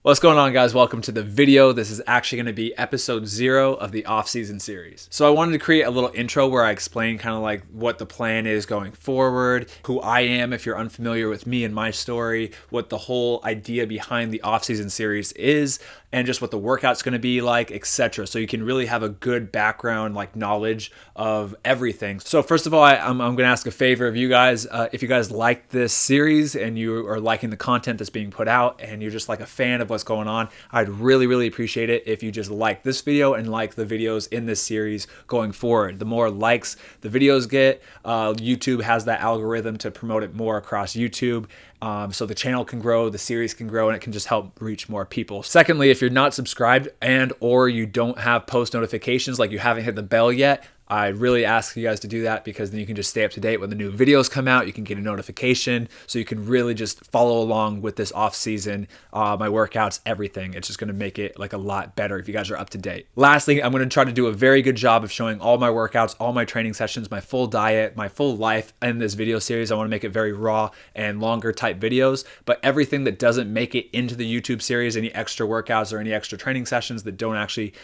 What's going on, guys? Welcome to the video. This is actually going to be episode 0 of the off-season series. So I wanted to create a little intro where I explain kind of like what the plan is going forward, who I am if you're unfamiliar with me and my story, what the whole idea behind the off-season series is, and just what the workout's going to be like, etc. So you can really have a good background, like knowledge of everything. So first of all, I'm going to ask a favor of you guys. If you guys like this series and you are liking the content that's being put out and you're just like a fan of what's going on, I'd really appreciate it if you just like this video and like the videos in this series going forward. The more likes the videos get, YouTube has that algorithm to promote it more across YouTube. So the channel can grow, the series can grow, and it can just help reach more people. Secondly, if you're not subscribed and or you don't have post notifications, like you haven't hit the bell yet, I really ask you guys to do that, because then you can just stay up to date when the new videos come out. You can get a notification, so you can really just follow along with this off season, my workouts, everything. It's just going to make it like a lot better if you guys are up to date. Lastly, I'm going to try to do a very good job of showing all my workouts, all my training sessions, my full diet, my full life in this video series. I want to make it very raw and longer type videos, but everything that doesn't make it into the YouTube series, any extra workouts or any extra training sessions that don't actually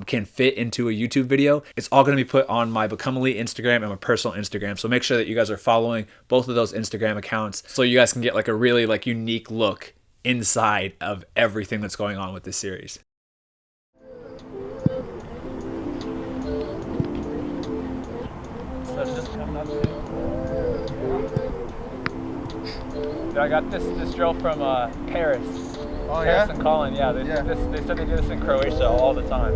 can fit into a YouTube video, it's all going to be put on my Become Elite Instagram and my personal Instagram. So make sure that you guys are following both of those Instagram accounts so you guys can get like a really like unique look inside of everything that's going on with this series. So just coming up to... I got this drill from Paris. Oh, Paris and Colin, yeah. They said they do this in Croatia all the time.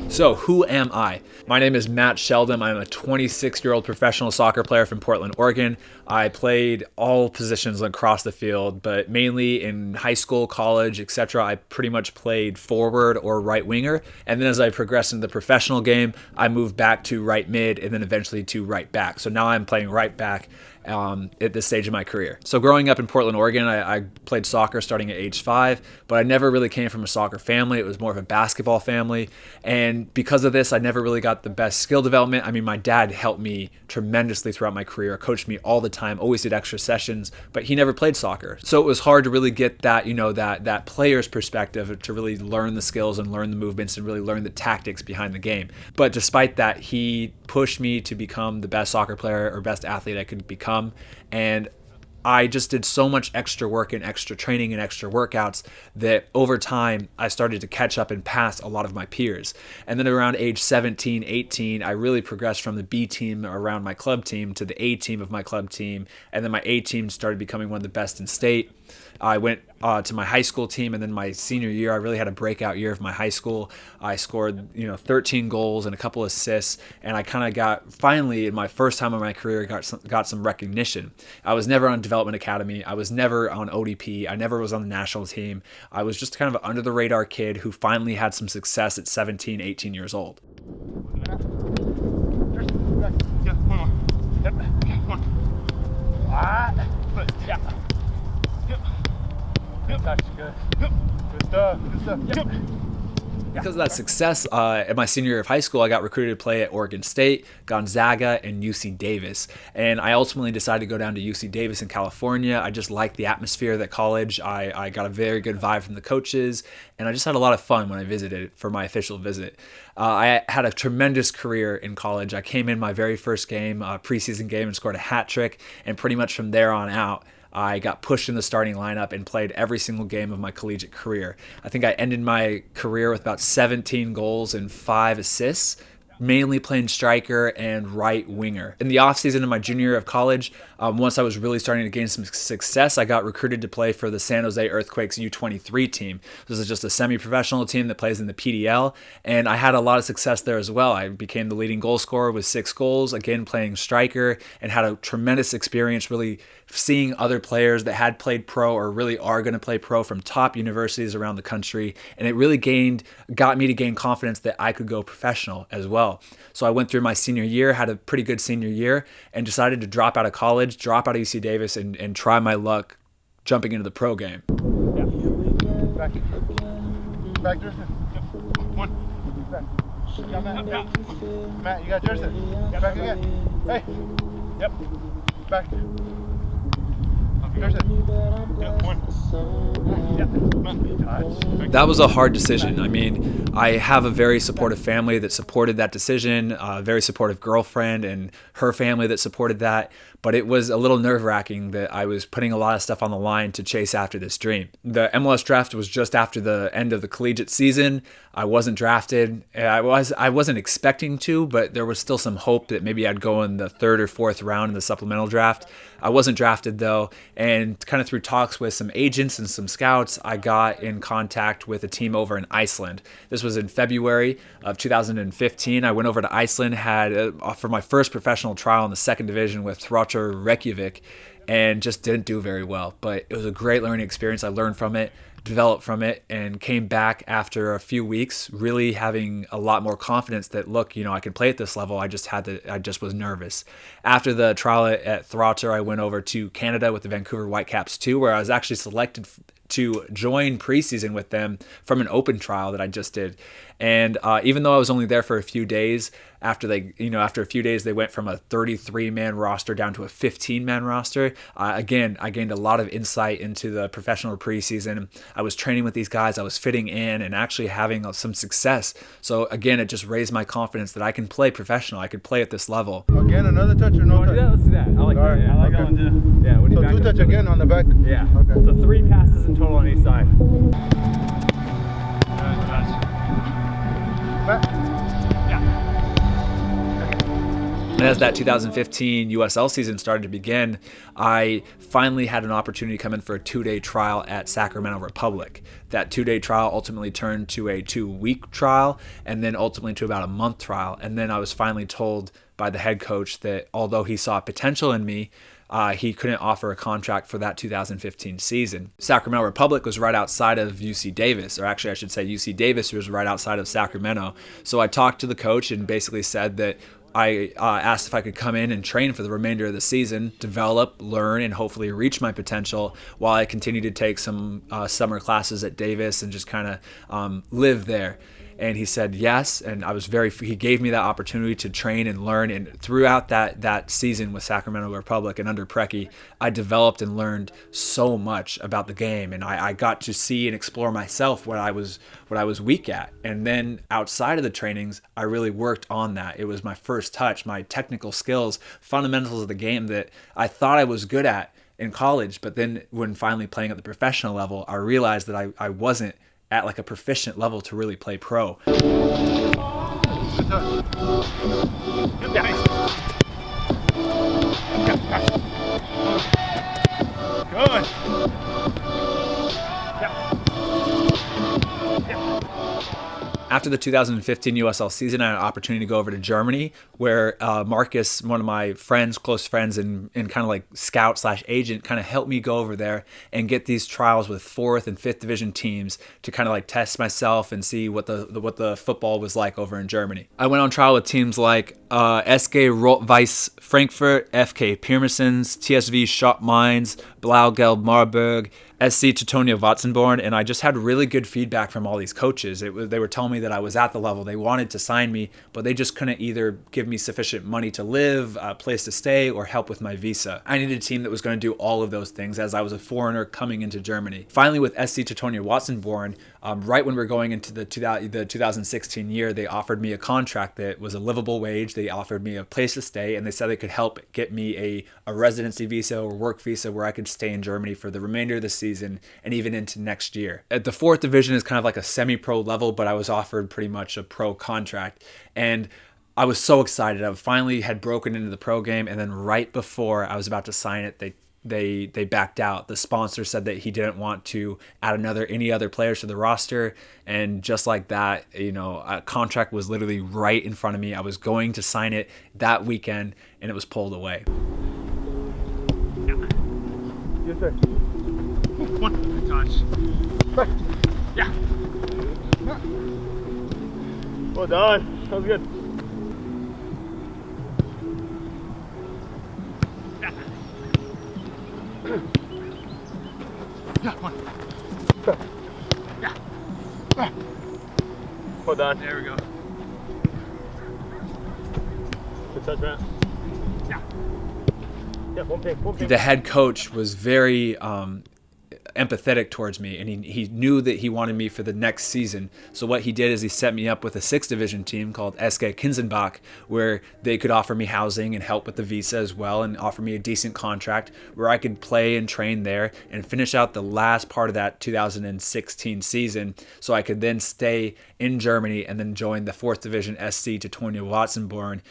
So who am I? My name is Matt Sheldon. I'm a 26-year-old professional soccer player from Portland, Oregon. I played all positions across the field, but mainly in high school, college, etc. I pretty much played forward or right winger. And then as I progressed into the professional game, I moved back to right mid and then eventually to right back. So now I'm playing right back at this stage of my career. So growing up in Portland, Oregon, I played soccer starting at age 5, but I never really came from a soccer family. It was more of a basketball family. And because of this, I never really got the best skill development. I mean, my dad helped me tremendously throughout my career, coached me all the time, always did extra sessions, but he never played soccer. So it was hard to really get that, that player's perspective to really learn the skills and learn the movements and really learn the tactics behind the game. But despite that, he pushed me to become the best soccer player or best athlete I could become. And I just did so much extra work and extra training and extra workouts that over time I started to catch up and pass a lot of my peers. And then around age 17, 18, I really progressed from the B team around my club team to the A team of my club team. And then my A team started becoming one of the best in state. I went to my high school team, and then my senior year, I really had a breakout year of my high school. I scored, 13 goals and a couple assists, and I kind of finally, in my first time in my career, got some recognition. I was never on Development Academy. I was never on ODP. I never was on the national team. I was just kind of an under the radar kid who finally had some success at 17, 18 years old. Because of that success at my senior year of high school, I got recruited to play at Oregon State, Gonzaga, and UC Davis. And I ultimately decided to go down to UC Davis in California. I just liked the atmosphere of that college. I got a very good vibe from the coaches, and I just had a lot of fun when I visited for my official visit. I had a tremendous career in college. I came in my very first game, preseason game, and scored a hat trick. And pretty much from there on out, I got pushed in the starting lineup and played every single game of my collegiate career. I think I ended my career with about 17 goals and 5 assists, mainly playing striker and right winger. In the offseason of my junior year of college, once I was really starting to gain some success, I got recruited to play for the San Jose Earthquakes U23 team. This is just a semi-professional team that plays in the PDL, and I had a lot of success there as well. I became the leading goal scorer with 6 goals, again playing striker, and had a tremendous experience really seeing other players that had played pro or really are going to play pro from top universities around the country, and it really got me to gain confidence that I could go professional as well. So I went through my senior year, had a pretty good senior year, and decided to drop out of college, drop out of UC Davis, and try my luck jumping into the pro game. Yeah. Back, Justin. Yep. One. Back. Yeah, Matt. Yeah. Matt, you got Justin. Yeah. Back again. Hey. Yep. Back. That was a hard decision. I mean, I have a very supportive family that supported that decision, a very supportive girlfriend and her family that supported that, but it was a little nerve-wracking that I was putting a lot of stuff on the line to chase after this dream. The MLS draft was just after the end of the collegiate season. I wasn't drafted. I wasn't expecting to, but there was still some hope that maybe I'd go in the 3rd or 4th round in the supplemental draft. I wasn't drafted though, and kind of through talks with some agents and some scouts, I got in contact with a team over in Iceland. This was in February of 2015. I went over to Iceland, had for my first professional trial in the 2nd division with Throtter Reykjavik, and just didn't do very well. But it was a great learning experience. I learned from it, developed from it, and came back after a few weeks really having a lot more confidence that, look, I can play at this level. I just was nervous. After the trial at Throtter, I went over to Canada with the Vancouver Whitecaps 2, where I was actually selected to join preseason with them from an open trial that I just did. And even though I was only there for a few days, after a few days, they went from a 33-man roster down to a 15-man roster. Again, I gained a lot of insight into the professional preseason. I was training with these guys. I was fitting in and actually having some success. So again, it just raised my confidence that I can play professional. I could play at this level. Again, another touch or no touch? Yeah, let's do that. I like that. Yeah, I like that one too. Yeah, so 2 touch again on the back? Yeah. Okay. So 3 passes in total on each side. And as that 2015 USL season started to begin, I finally had an opportunity to come in for a 2-day trial at Sacramento Republic. That 2-day trial ultimately turned to a 2-week trial, and then ultimately to about a month trial. And then I was finally told by the head coach that although he saw potential in me, he couldn't offer a contract for that 2015 season. Sacramento Republic was right outside of UC Davis, or actually I should say UC Davis was right outside of Sacramento. So I talked to the coach and basically said that I asked if I could come in and train for the remainder of the season, develop, learn, and hopefully reach my potential while I continue to take some summer classes at Davis and just kind of live there. And he said yes, and he gave me that opportunity to train and learn. And throughout that season with Sacramento Republic and under Preki, I developed and learned so much about the game, and I got to see and explore myself what I was weak at. And then outside of the trainings, I really worked on that. It was my first touch, my technical skills, fundamentals of the game that I thought I was good at in college. But then when finally playing at the professional level, I realized that I wasn't at like a proficient level to really play pro. Good. After the 2015 USL season, I had an opportunity to go over to Germany, where Marcus, one of my friends, close friends, and kind of like scout/agent, kind of helped me go over there and get these trials with 4th and 5th division teams to kind of like test myself and see what the football was like over in Germany. I went on trial with teams like SG Rot-Weiss Frankfurt, FK Pirmasens, TSV Schott Mainz, Blau-Gelb Marburg, SC Teutonia Watzenborn, and I just had really good feedback from all these coaches. They were telling me that I was at the level. They wanted to sign me, but they just couldn't either give me sufficient money to live, a place to stay, or help with my visa. I needed a team that was going to do all of those things as I was a foreigner coming into Germany. Finally, with SC Teutonia Watzenborn, Right when we were going into the 2016 year, they offered me a contract that was a livable wage. They offered me a place to stay, and they said they could help get me a residency visa or work visa where I could stay in Germany for the remainder of the season and even into next year. The 4th division is kind of like a semi-pro level, but I was offered pretty much a pro contract. And I was so excited. I finally had broken into the pro game, and then right before I was about to sign it, they backed out. The sponsor said that he didn't want to add any other players to the roster, and just like that, a contract was literally right in front of me. I was going to sign it that weekend, and it was pulled away. Yes, sir. One touch. Back. Yeah. Well done. That was good. Yeah, one. Yeah. Well done. There we go. Good touch, Matt. Yeah. Yeah, one ping. The head coach was very empathetic towards me, and he knew that he wanted me for the next season. So what he did is he set me up with a 6th division team called SK Kinzenbach, where they could offer me housing and help with the visa as well, and offer me a decent contract where I could play and train there and finish out the last part of that 2016 season, so I could then stay in Germany and then join the 4th division SC Teutonia Watzenborn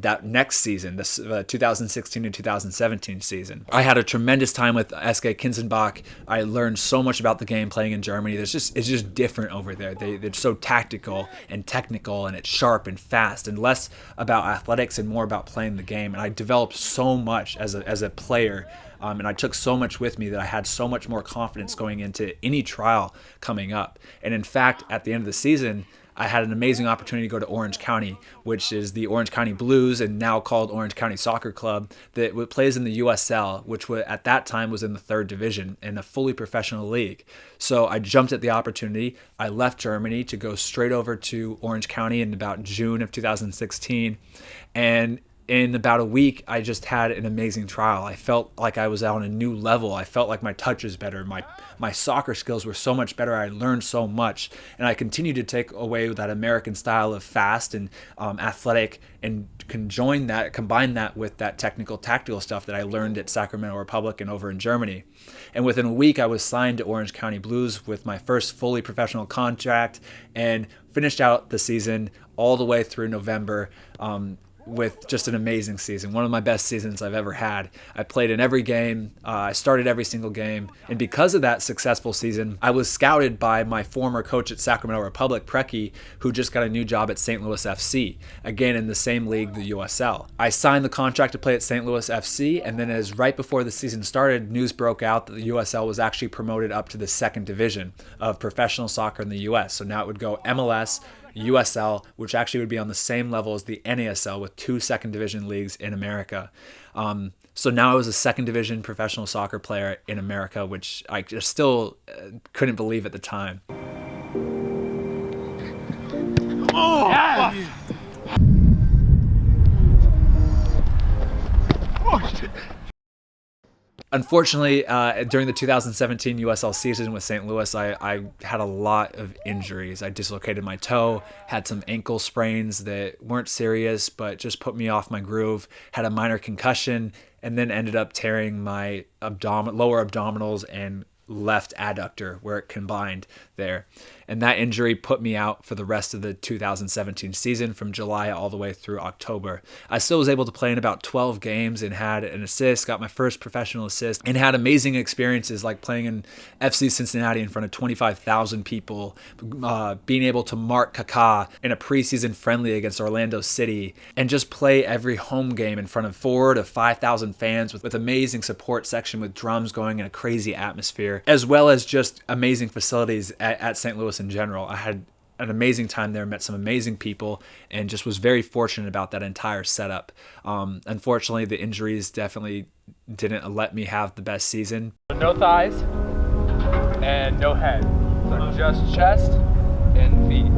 that next season, this 2016 to 2017 season. I had a tremendous time with SK Kinzenbach. I learned so much about the game playing in Germany. It's just different over there. They're so tactical and technical, and it's sharp and fast, and less about athletics and more about playing the game. And I developed so much as a player. And I took so much with me that I had so much more confidence going into any trial coming up. And in fact, at the end of the season, I had an amazing opportunity to go to Orange County, which is the Orange County Blues, and now called Orange County Soccer Club, that plays in the USL, which at that time was in the 3rd division in a fully professional league. So I jumped at the opportunity. I left Germany to go straight over to Orange County in about June of 2016. And in about a week, I just had an amazing trial. I felt like I was on a new level. I felt like my touch was better. My soccer skills were so much better. I learned so much. And I continued to take away that American style of fast and athletic, and combine that with that technical, tactical stuff that I learned at Sacramento Republic and over in Germany. And within a week, I was signed to Orange County Blues with my first fully professional contract, and finished out the season all the way through November, with just an amazing season, one of my best seasons I've ever had. I played in every game, I started every single game, and because of that successful season, I was scouted by my former coach at Sacramento Republic, Preki, who just got a new job at St. Louis FC, again in the same league, the USL. I signed the contract to play at St. Louis FC, and then as right before the season started, news broke out that the USL was actually promoted up to the 2nd division of professional soccer in the US. So now it would go MLS, USL, which actually would be on the same level as the NASL with 2 2nd division leagues in America. So now I was a 2nd division professional soccer player in America, which I just still couldn't believe at the time. Oh! Yes! Oh, shit. Unfortunately, during the 2017 USL season with St. Louis, I had a lot of injuries. I dislocated my toe, had some ankle sprains that weren't serious, but just put me off my groove, had a minor concussion, and then ended up tearing my lower abdominals and left adductor where it combined there. And that injury put me out for the rest of the 2017 season from July all the way through October. I still was able to play in about 12 games and had an assist, got my first professional assist, and had amazing experiences like playing in FC Cincinnati in front of 25,000 people, being able to mark Kaká in a preseason friendly against Orlando City, and just play every home game in front of 4,000 to 5,000 fans with amazing support section with drums going in a crazy atmosphere, as well as just amazing facilities at St. Louis in general. I had an amazing time there, met some amazing people, and just was very fortunate about that entire setup. Unfortunately, the injuries definitely didn't let me have the best season. No thighs and no head. So just chest and feet.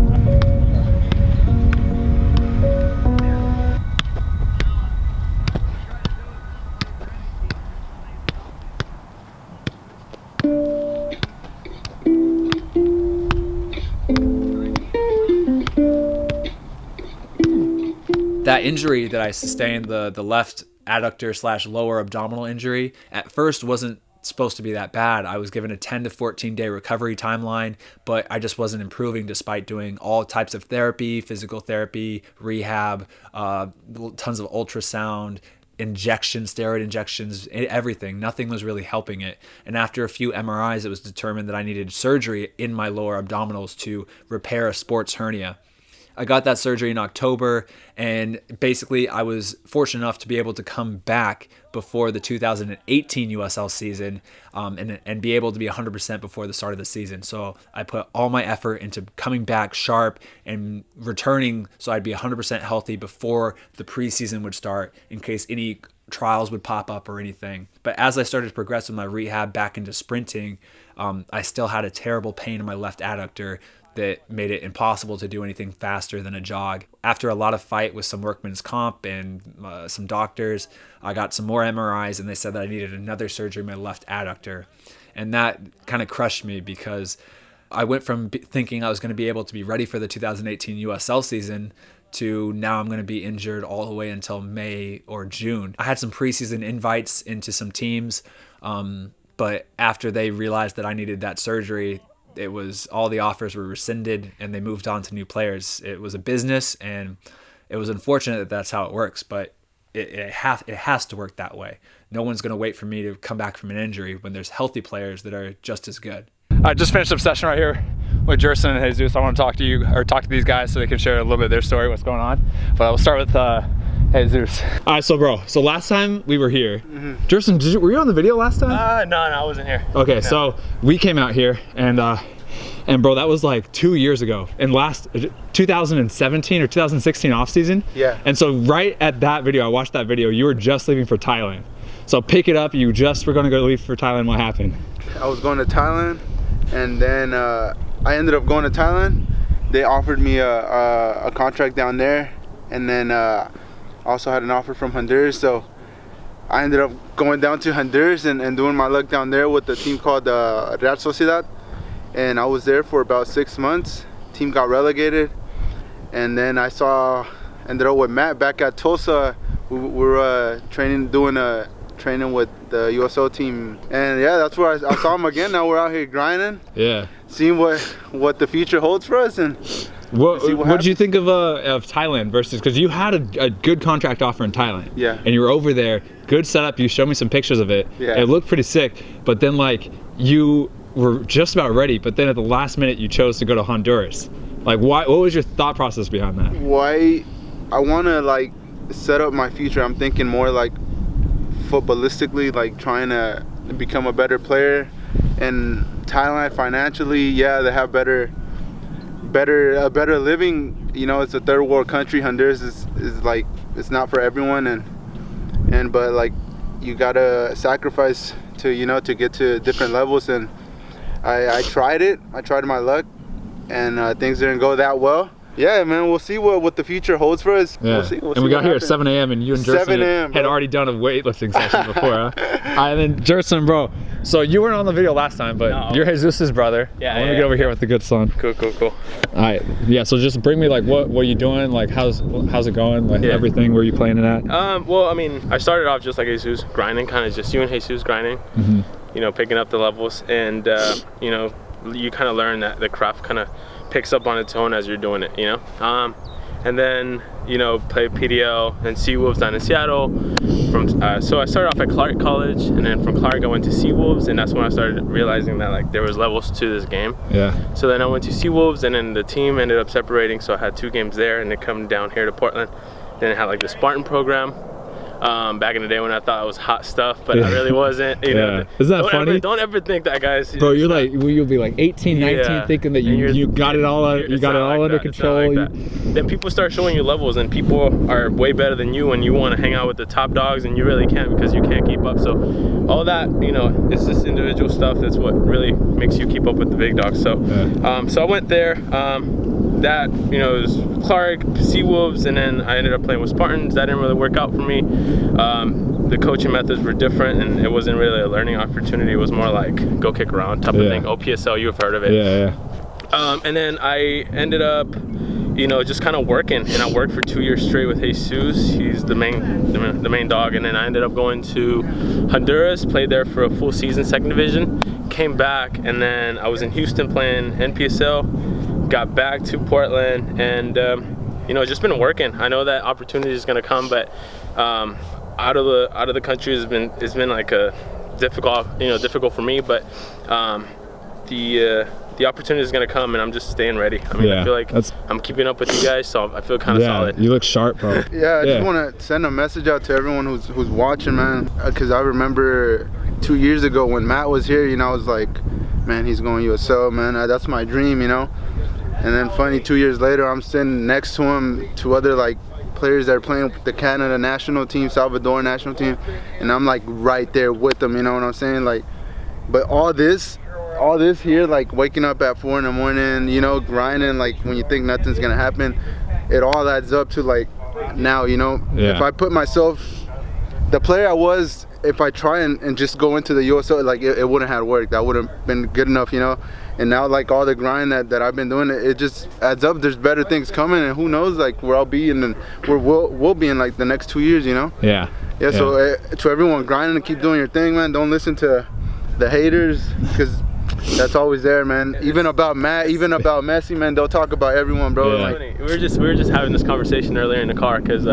That injury that I sustained, the left adductor / lower abdominal injury, at first wasn't supposed to be that bad. I was given a 10 to 14 day recovery timeline, but I just wasn't improving despite doing all types of therapy, physical therapy, rehab, tons of ultrasound, injections, steroid injections, everything. Nothing was really helping it. And after a few MRIs, it was determined that I needed surgery in my lower abdominals to repair a sports hernia. I got that surgery in October, and basically I was fortunate enough to be able to come back before the 2018 USL season and be able to be 100% before the start of the season. So I put all my effort into coming back sharp and returning so I'd be 100% healthy before the preseason would start in case any trials would pop up or anything. But as I started to progress with my rehab back into sprinting, I still had a terrible pain in my left adductor that made it impossible to do anything faster than a jog. After a lot of fight with some workman's comp and some doctors, I got some more MRIs and they said that I needed another surgery in my left adductor. And that kind of crushed me because I went from thinking I was going to be able to be ready for the 2018 USL season to now I'm going to be injured all the way until May or June. I had some preseason invites into some teams, but after they realized that I needed that surgery, it was all the offers were rescinded and they moved on to new players. It was a business and it was unfortunate that that's how it works, but it has to work that way. No one's going to wait for me to come back from an injury when there's healthy players that are just as good. I just finished up session right here with Jerson and Jesus. I want to talk to these guys so they can share a little bit of their story, what's going on. But we'll start with Jesus. All right, so bro, last time we were here, Jerson, were you on the video last time? No, I wasn't here. Okay, yeah. So we came out here and bro, that was like 2 years ago in last 2017 or 2016 off season. Yeah. And so right at that video, I watched that video, you were just leaving for Thailand. So pick it up, you just were going to go leave for Thailand. What happened? I was going to Thailand, and then I ended up going to Thailand. They offered me a contract down there, and then I also had an offer from Honduras. So I ended up going down to Honduras and doing my luck down there with a team called Real Sociedad. And I was there for about 6 months. Team got relegated, and then I ended up with Matt back at Tulsa. We were training with the USO team, and yeah, that's where I saw him again. Now we're out here grinding, seeing what the future holds for us. And what did you think of Thailand versus, because you had a good contract offer in Thailand, and you were over there, good setup. You showed me some pictures of it. It looked pretty sick, but then like you were just about ready, but then at the last minute you chose to go to Honduras. Like, why? What was your thought process behind that? Why? I want to like set up my future. I'm thinking more like footballistically, like trying to become a better player. And Thailand financially, they have better living. You know, it's a third world country. Honduras is like, it's not for everyone, and but like you gotta sacrifice to get to different levels. And I tried it. I tried my luck, and things didn't go that well. Yeah, man, we'll see what the future holds for us. Yeah. We'll see and we got here at 7 a.m. and you and Jerson had already done a weightlifting session before, huh? And then Jerson, bro, so you weren't on the video last time, but you're Jesus' brother. Yeah, I want to get over here with the good son. Cool. All right, yeah, so just bring me like what are you doing? Like how's it going? Like everything, where are you playing it at? Well, I mean, I started off just like Jesus, grinding, kind of just you and Jesus grinding, picking up the levels, and you kind of learn that the craft kind of picks up on its own as you're doing it, and then play PDL and Seawolves down in Seattle. So I started off at Clark College, and then from Clark I went to Seawolves, and that's when I started realizing that like there was levels to this game. So then I went to Seawolves, and then the team ended up separating, so I had 2 games there, and then come down here to Portland. Then I had like the Spartan program. Back in the day when I thought it was hot stuff, but I really wasn't. Isn't that funny? Don't ever think that, guys. Bro, you'll be like 18, 19, thinking that you got it all under control. Then people start showing you levels, and people are way better than you, and you want to hang out with the top dogs, and you really can't because you can't keep up. So all that, it's this individual stuff that's what really makes you keep up with the big dogs. So, so I went there. That it was Clark, Seawolves, and then I ended up playing with Spartans. That didn't really work out for me. The coaching methods were different, and it wasn't really a learning opportunity. It was more like go kick around type of thing. OPSL, you've heard of it. And then I ended up just kind of working. And I worked for 2 years straight with Jesus. He's the main dog. And then I ended up going to Honduras, played there for a full season, second division, came back, and then I was in Houston playing NPSL, got back to Portland, and just been working. I know that opportunity is going to come, but out of the country has been like a difficult for me, but the opportunity is going to come, and I'm just staying ready. I mean, I feel like I'm keeping up with you guys, so I feel kind of solid. You look sharp, bro. I just want to send a message out to everyone who's watching, man, because I remember 2 years ago when Matt was here, I was like, man, he's going USL, man. That's my dream, And then funny, 2 years later, I'm sitting next to him, to other like players that are playing with the Canada national team, Salvador national team, and I'm like right there with them, you know what I'm saying? Like, but all this here, like waking up at 4 in the morning, grinding, like when you think nothing's gonna happen, it all adds up to like now, if I put myself, the player I was, if I try and just go into the USL, like it wouldn't have worked. I wouldn't been good enough, And now like all the grind that I've been doing, it just adds up. There's better things coming, and who knows like where I'll be and where we'll be in like the next 2 years, Yeah. So to everyone grinding and keep doing your thing, man. Don't listen to the haters, because that's always there, man. Even about Matt, even about Messi, man. They'll talk about everyone, bro. Yeah. Like, we were just having this conversation earlier in the car, because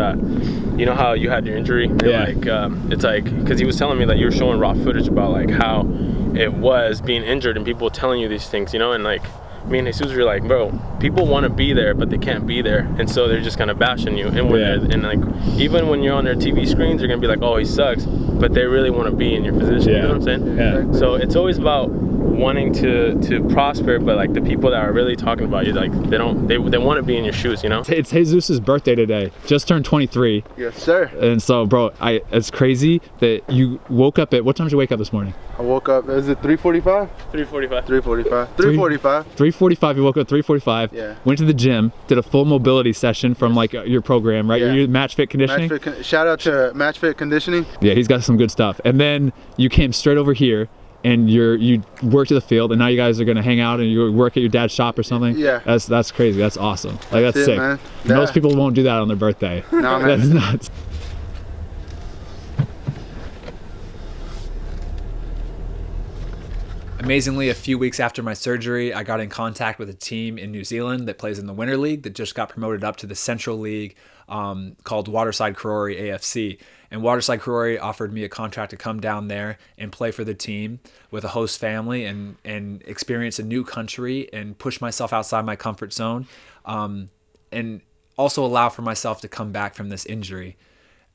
you know how you had your injury. And it's like because he was telling me that you were showing raw footage about like how it was being injured and people telling you these things, and like me and Jesus were like, bro, people want to be there but they can't be there, and so they're just kind of bashing you, and like even when you're on their TV screens, they're gonna be like, oh, he sucks, but they really want to be in your position. You know what I'm saying? Yeah. So it's always about wanting to prosper, but like the people that are really talking about you, like they want to be in your shoes, It's Jesus' birthday today, just turned 23. Yes, sir. And so, bro, it's crazy that you woke up at, what time did you wake up this morning? I woke up, is it 3:45? 3:45. 3:45. 3:45. You woke up 3:45. Yeah. Went to the gym, did a full mobility session from like your program, right? Yeah. Your Match Fit Conditioning. Shout out to Match Fit Conditioning. Yeah, he's got some good stuff. And then you came straight over here, and you worked at the field, and now you guys are gonna hang out and you work at your dad's shop or something. Yeah. That's crazy. That's awesome. Like that's it, sick. Man. Most people won't do that on their birthday. No, man. That's nuts. Amazingly, a few weeks after my surgery, I got in contact with a team in New Zealand that plays in the Winter League that just got promoted up to the Central League, called Waterside Karori AFC. And Waterside Karori offered me a contract to come down there and play for the team with a host family and experience a new country and push myself outside my comfort zone, and also allow for myself to come back from this injury.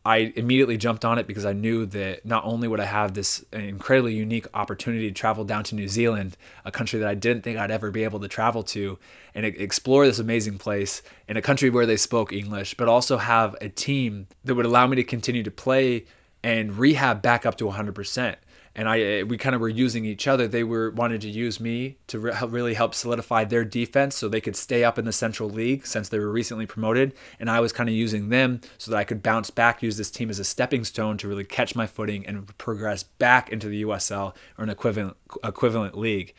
I immediately jumped on it because I knew that not only would I have this incredibly unique opportunity to travel down to New Zealand, a country that I didn't think I'd ever be able to travel to, and explore this amazing place in a country where they spoke English, but also have a team that would allow me to continue to play and rehab back up to 100%. And we kind of were using each other. They wanted to use me to really help solidify their defense so they could stay up in the Central League since they were recently promoted. And I was kind of using them so that I could bounce back, use this team as a stepping stone to really catch my footing and progress back into the USL or an equivalent league.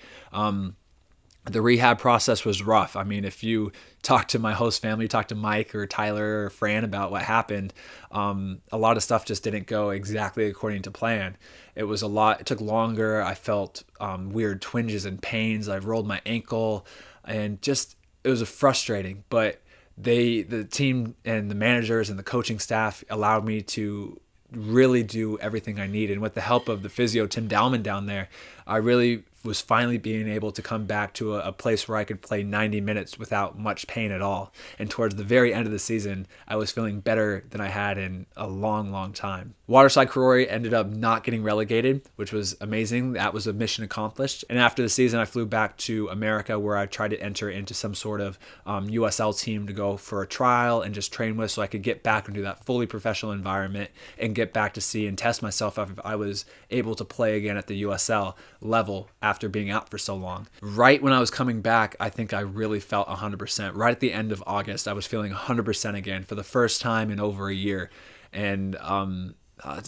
The rehab process was rough. I mean, if you talk to my host family, talk to Mike or Tyler or Fran about what happened, a lot of stuff just didn't go exactly according to plan. It was a lot. It took longer. I felt weird twinges and pains. I rolled my ankle, and just it was frustrating. But the team and the managers and the coaching staff allowed me to really do everything I needed. And with the help of the physio Tim Dallman down there, I really was finally being able to come back to a place where I could play 90 minutes without much pain at all. And towards the very end of the season, I was feeling better than I had in a long, long time. Waterside Karori ended up not getting relegated, which was amazing. That was a mission accomplished. And after the season, I flew back to America, where I tried to enter into some sort of USL team to go for a trial and just train with, so I could get back into that fully professional environment and get back to see and test myself if I was able to play again at the USL level after being out for so long. Right when I was coming back, I think I really felt 100%. Right at the end of August, I was feeling 100% again for the first time in over a year. And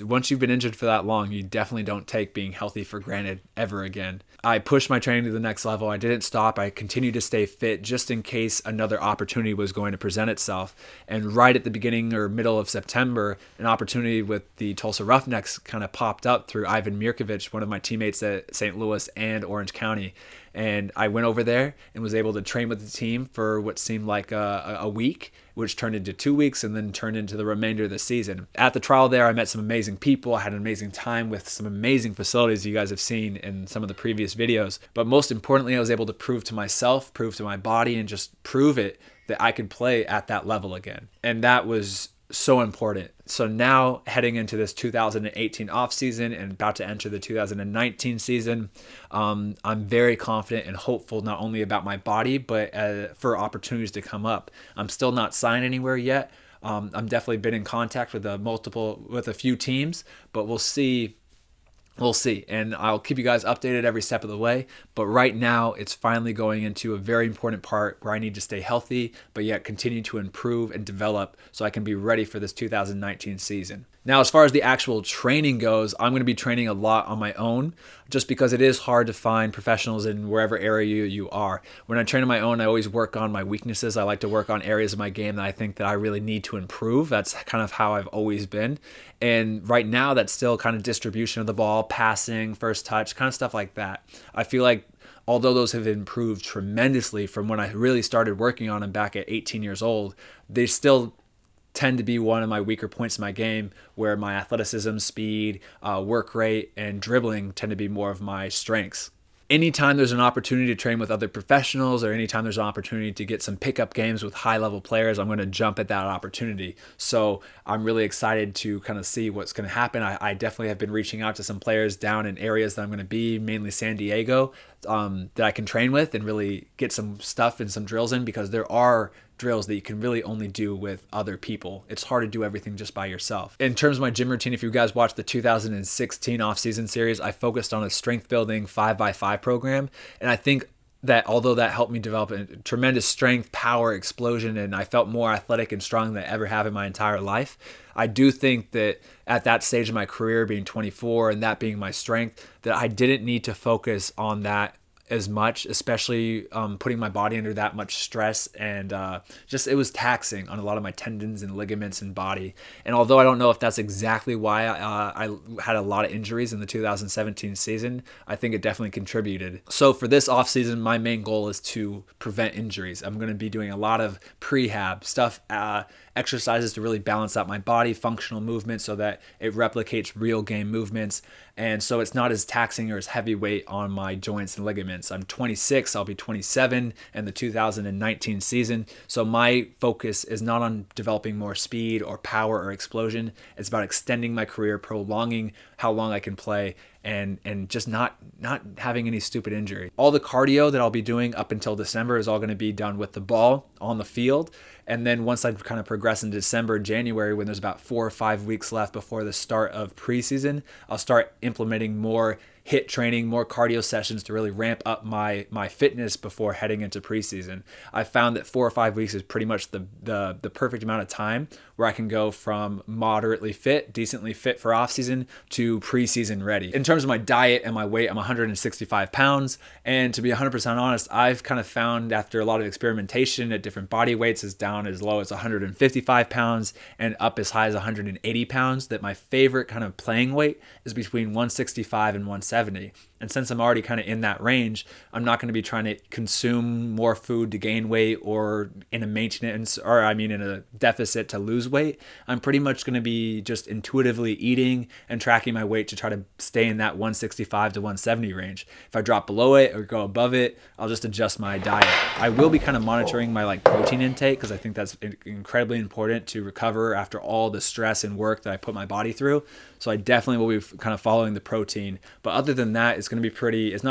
once you've been injured for that long, you definitely don't take being healthy for granted ever again. I pushed my training to the next level. I didn't stop. I continued to stay fit just in case another opportunity was going to present itself. And right at the beginning or middle of September, an opportunity with the Tulsa Roughnecks kind of popped up through Ivan Mirkovich, one of my teammates at St. Louis and Orange County. And I went over there and was able to train with the team for what seemed like a week, which turned into 2 weeks and then turned into the remainder of the season. At the trial there, I met some amazing people. I had an amazing time with some amazing facilities you guys have seen in some of the previous videos. But most importantly, I was able to prove to myself, prove to my body, and just prove it that I could play at that level again. And that was so important. So now heading into this 2018 offseason and about to enter the 2019 season, I'm very confident and hopeful not only about my body, but for opportunities to come up. I'm still not signed anywhere yet. I'm definitely been in contact with a few teams, but we'll see. We'll see, and I'll keep you guys updated every step of the way, but right now it's finally going into a very important part where I need to stay healthy, but yet continue to improve and develop so I can be ready for this 2019 season. Now, as far as the actual training goes, I'm going to be training a lot on my own just because it is hard to find professionals in wherever area you are. When I train on my own, I always work on my weaknesses. I like to work on areas of my game that I think that I really need to improve. That's kind of how I've always been. And right now, that's still kind of distribution of the ball, passing, first touch, kind of stuff like that. I feel like although those have improved tremendously from when I really started working on them back at 18 years old, they still tend to be one of my weaker points in my game, where my athleticism, speed, work rate, and dribbling tend to be more of my strengths. Anytime there's an opportunity to train with other professionals, or anytime there's an opportunity to get some pickup games with high-level players, I'm going to jump at that opportunity. So I'm really excited to kind of see what's going to happen. I definitely have been reaching out to some players down in areas that I'm going to be, mainly San Diego, that I can train with and really get some stuff and some drills in, because there are drills that you can really only do with other people. It's hard to do everything just by yourself. In terms of my gym routine, if you guys watched the 2016 Offseason Series, I focused on a strength building 5x5 program. And I think that although that helped me develop a tremendous strength, power, explosion, and I felt more athletic and strong than I ever have in my entire life, I do think that at that stage of my career, being 24 and that being my strength, that I didn't need to focus on that as much, especially putting my body under that much stress, and just it was taxing on a lot of my tendons and ligaments and body. And although I don't know if that's exactly why I had a lot of injuries in the 2017 season, I think it definitely contributed. So for this offseason, my main goal is to prevent injuries. I'm going to be doing a lot of prehab stuff, exercises to really balance out my body, functional movement so that it replicates real game movements, and so it's not as taxing or as heavy weight on my joints and ligaments. I'm 26, I'll be 27 in the 2019 season, so my focus is not on developing more speed or power or explosion. It's about extending my career, prolonging how long I can play, and just not having any stupid injury. All the cardio that I'll be doing up until December is all going to be done with the ball on the field. And then once I kind of progress into December and January, when there's about 4 or 5 weeks left before the start of preseason, I'll start implementing more HIIT training, more cardio sessions to really ramp up my fitness before heading into preseason. I found that 4 or 5 weeks is pretty much the perfect amount of time where I can go from moderately fit, decently fit for offseason, to preseason ready. In terms of my diet and my weight, I'm 165 pounds. And to be 100% honest, I've kind of found after a lot of experimentation at different body weights, is down as low as 155 pounds and up as high as 180 pounds, that my favorite kind of playing weight is between 165 and 170. And since I'm already kind of in that range, I'm not going to be trying to consume more food to gain weight, or in a deficit to lose weight. I'm pretty much going to be just intuitively eating and tracking my weight to try to stay in that 165 to 170 range. If I drop below it or go above it, I'll just adjust my diet. I will be kind of monitoring my protein intake, because I think that's incredibly important to recover after all the stress and work that I put my body through. So I definitely will be kind of following the protein. But other than that, it's not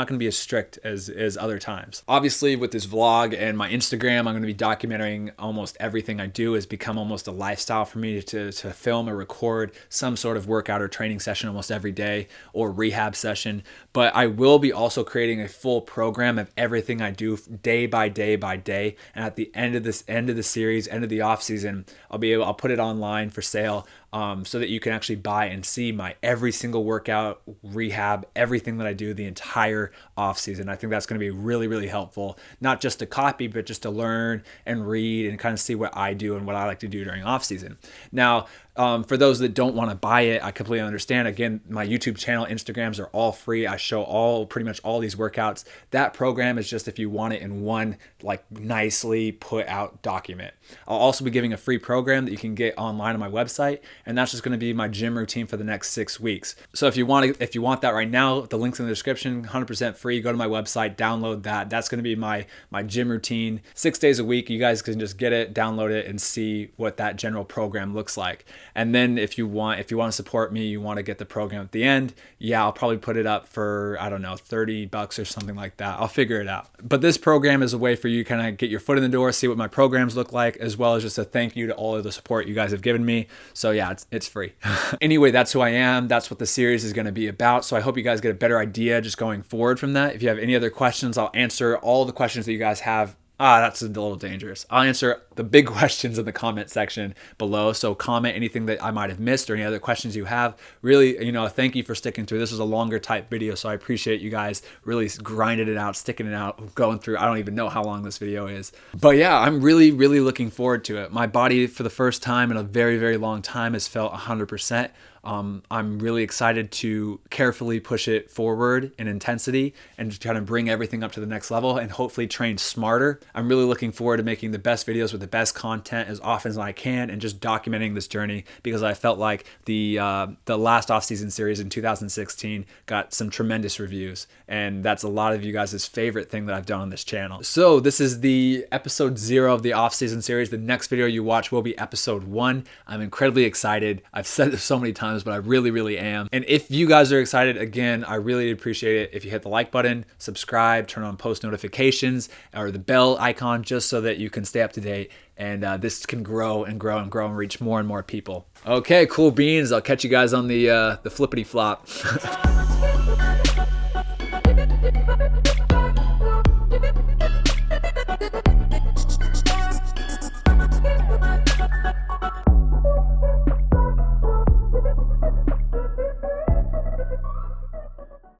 going to be as strict as other times. Obviously, with this vlog and my Instagram, I'm going to be documenting almost everything I do. It's become almost a lifestyle for me to film or record some sort of workout or training session almost every day, or rehab session. But I will be also creating a full program of everything I do day by day by day. And at the end of the series, end of the off season, I'll put it online for sale, so that you can actually buy and see my every single workout, rehab, everything that I do the entire off season. I think that's going to be really, really helpful, not just to copy, but just to learn and read and kind of see what I do and what I like to do during off season. Now, for those that don't want to buy it, I completely understand. Again, my YouTube channel, Instagrams are all free. I show pretty much all these workouts. That program is just if you want it in one like nicely put out document. I'll also be giving a free program that you can get online on my website, and that's just going to be my gym routine for the next 6 weeks. So if you want that right now, the link's in the description, 100% free. Go to my website, download that. That's going to be my gym routine, 6 days a week. You guys can just get it, download it, and see what that general program looks like. And then if you want to support me, you want to get the program at the end, yeah, I'll probably put it up for, I don't know, $30 or something like that. I'll figure it out. But this program is a way for you to kind of get your foot in the door, see what my programs look like, as well as just a thank you to all of the support you guys have given me. So yeah, it's free. Anyway, that's who I am. That's what the series is going to be about. So I hope you guys get a better idea just going forward from that. If you have any other questions, I'll answer all the questions that you guys have. That's a little dangerous. I'll answer the big questions in the comment section below. So comment anything that I might have missed or any other questions you have. Really, thank you for sticking through. This is a longer type video, so I appreciate you guys really grinding it out, sticking it out, going through. I don't even know how long this video is. But yeah, I'm really, really looking forward to it. My body, for the first time in a very, very long time, has felt 100%. I'm really excited to carefully push it forward in intensity and try to bring everything up to the next level and hopefully train smarter. I'm really looking forward to making the best videos with the best content as often as I can and just documenting this journey, because I felt like the last off-season series in 2016 got some tremendous reviews, and that's a lot of you guys' favorite thing that I've done on this channel. So this is the episode 0 of the off-season series. The next video you watch will be episode 1. I'm incredibly excited. I've said this so many times, but I really, really am. And if you guys are excited, again, I really appreciate it if you hit the like button, subscribe, turn on post notifications or the bell icon, just so that you can stay up to date and this can grow and grow and grow and reach more and more people. Okay, cool beans. I'll catch you guys on the flippity flop.